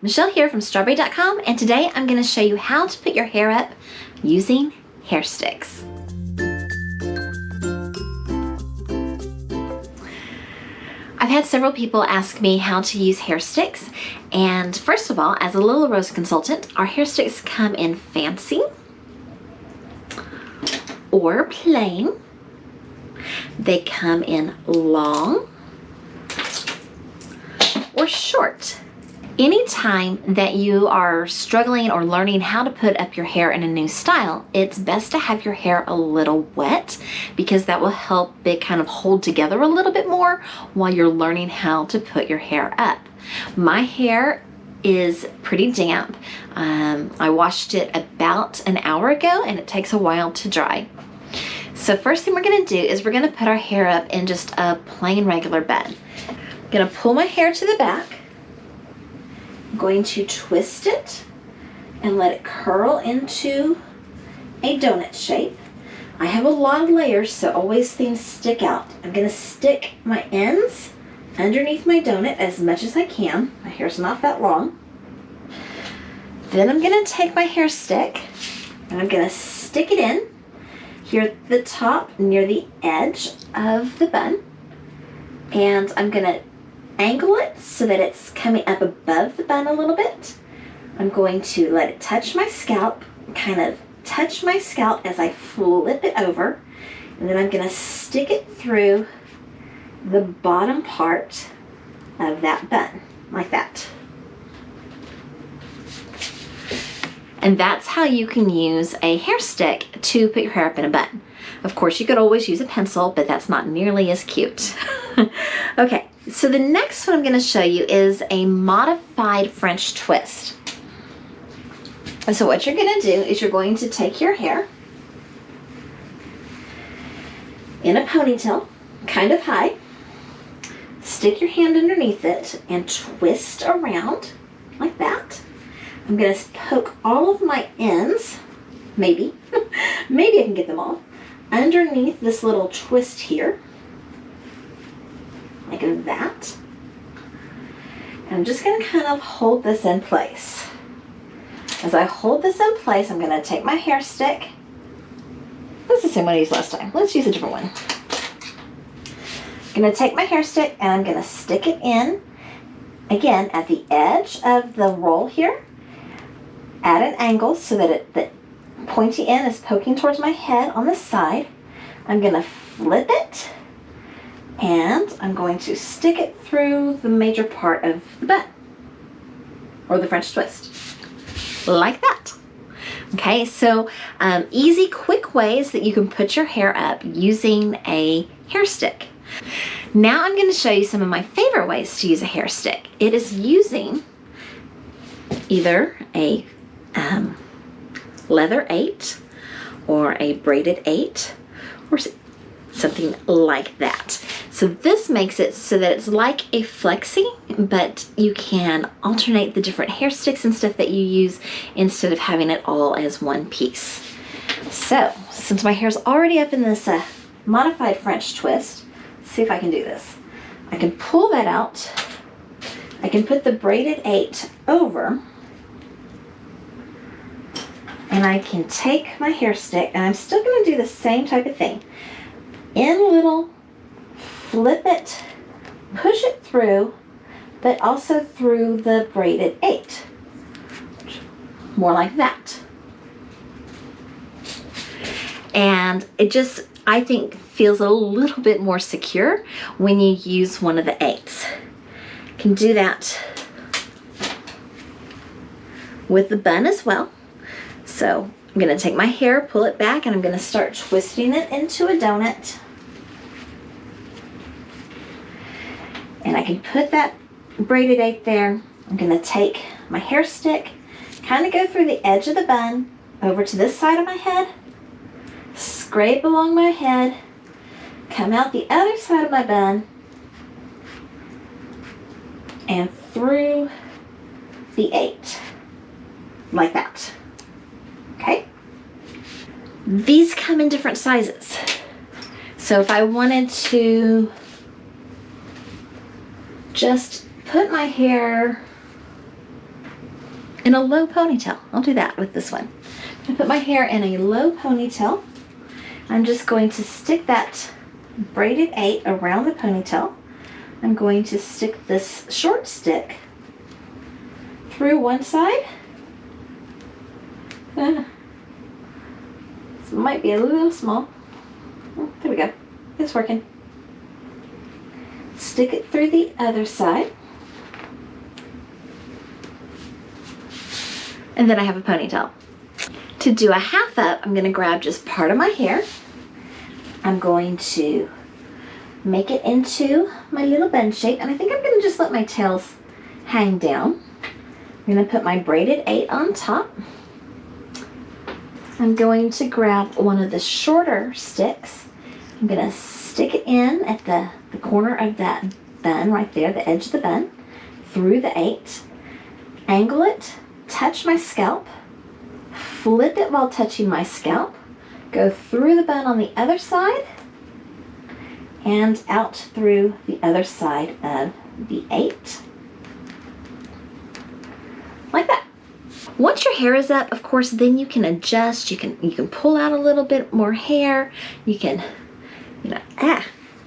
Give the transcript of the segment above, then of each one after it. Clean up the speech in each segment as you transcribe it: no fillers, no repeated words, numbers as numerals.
Michelle here from StrawBearie.com, and today I'm going to show you how to put your hair up using hair sticks. I've had several people ask me how to use hair sticks, and first of all, as a Lilla Rose consultant, our hair sticks come in fancy or plain. They come in long or short. Anytime that you are struggling or learning how to put up your hair in a new style, it's best to have your hair a little wet because that will help it kind of hold together a little bit more while you're learning how to put your hair up. My hair is pretty damp. I washed it about an hour ago and it takes a while to dry. So first thing we're gonna do is we're gonna put our hair up in just a plain regular bun. I'm gonna pull my hair to the back. I'm going to twist it and let it curl into a donut shape. I have a lot of layers, so always things stick out. I'm gonna stick my ends underneath my donut as much as I can. My hair's not that long. Then I'm gonna take my hair stick and I'm gonna stick it in here at the top near the edge of the bun. And I'm gonna angle it so that it's coming up above the bun a little bit. I'm going to let it touch my scalp, kind of touch my scalp as I flip it over, and then I'm going to stick it through the bottom part of that bun, like that. And that's how you can use a hair stick to put your hair up in a bun. Of course, you could always use a pencil, but that's not nearly as cute. Okay, so the next one I'm going to show you is a modified French twist. And so what you're going to do is you're going to take your hair in a ponytail, kind of high, stick your hand underneath it and twist around like that. I'm going to poke all of my ends, maybe, maybe I can get them all, underneath this little twist here, like that. And I'm just going to kind of hold this in place. As I hold this in place, I'm going to take my hair stick. That's the same one I used last time. Let's use a different one. I'm going to take my hair stick and I'm going to stick it in, again, at the edge of the roll here, at an angle so that the pointy end is poking towards my head on the side. I'm going to flip it and I'm going to stick it through the major part of the bun, or the French twist, like that. Okay, so easy, quick ways that you can put your hair up using a hair stick. Now I'm going to show you some of my favorite ways to use a hair stick. It is using either a leather 8 or a braided 8 or something like that. So this makes it so that it's like a flexi, but you can alternate the different hair sticks and stuff that you use instead of having it all as one piece. So since my hair's already up in this modified French twist, let's see if I can do this. I can pull that out. I can put the braided 8 over, and I can take my hair stick, and I'm still going to do the same type of thing. In a little, flip it, push it through, but also through the braided 8. More like that. And it just, I think, feels a little bit more secure when you use one of the 8s. You can do that with the bun as well. So I'm going to take my hair, pull it back, and I'm going to start twisting it into a donut. And I can put that braided 8 there. I'm going to take my hair stick, kind of go through the edge of the bun, over to this side of my head, scrape along my head, come out the other side of my bun, and through the 8, like that. Okay? These come in different sizes. So if I wanted to just put my hair in a low ponytail. I'll do that with this one. I'm gonna put my hair in a low ponytail. I'm just going to stick that braided 8 around the ponytail. I'm going to stick this short stick through one side. This might be a little small. Oh, there we go. It's working. Stick it through the other side. And then I have a ponytail. To do a half up, I'm going to grab just part of my hair. I'm going to make it into my little bun shape, and I think I'm going to just let my tails hang down. I'm going to put my braided 8 on top. I'm going to grab one of the shorter sticks. I'm going to stick it in at the corner of that bun right there, the edge of the bun, through the 8. Angle it, touch my scalp, flip it while touching my scalp, go through the bun on the other side, and out through the other side of the 8. Like that. Once your hair is up, of course, then you can adjust. You can pull out a little bit more hair. You can,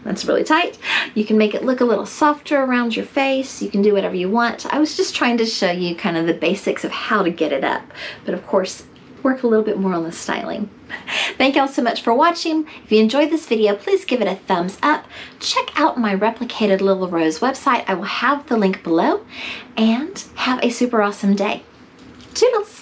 that's really tight. You can make it look a little softer around your face. You can do whatever you want. I was just trying to show you kind of the basics of how to get it up. But of course, work a little bit more on the styling. Thank y'all so much for watching. If you enjoyed this video, please give it a thumbs up. Check out my replicated Lilla Rose website. I will have the link below. And have a super awesome day. Toodles!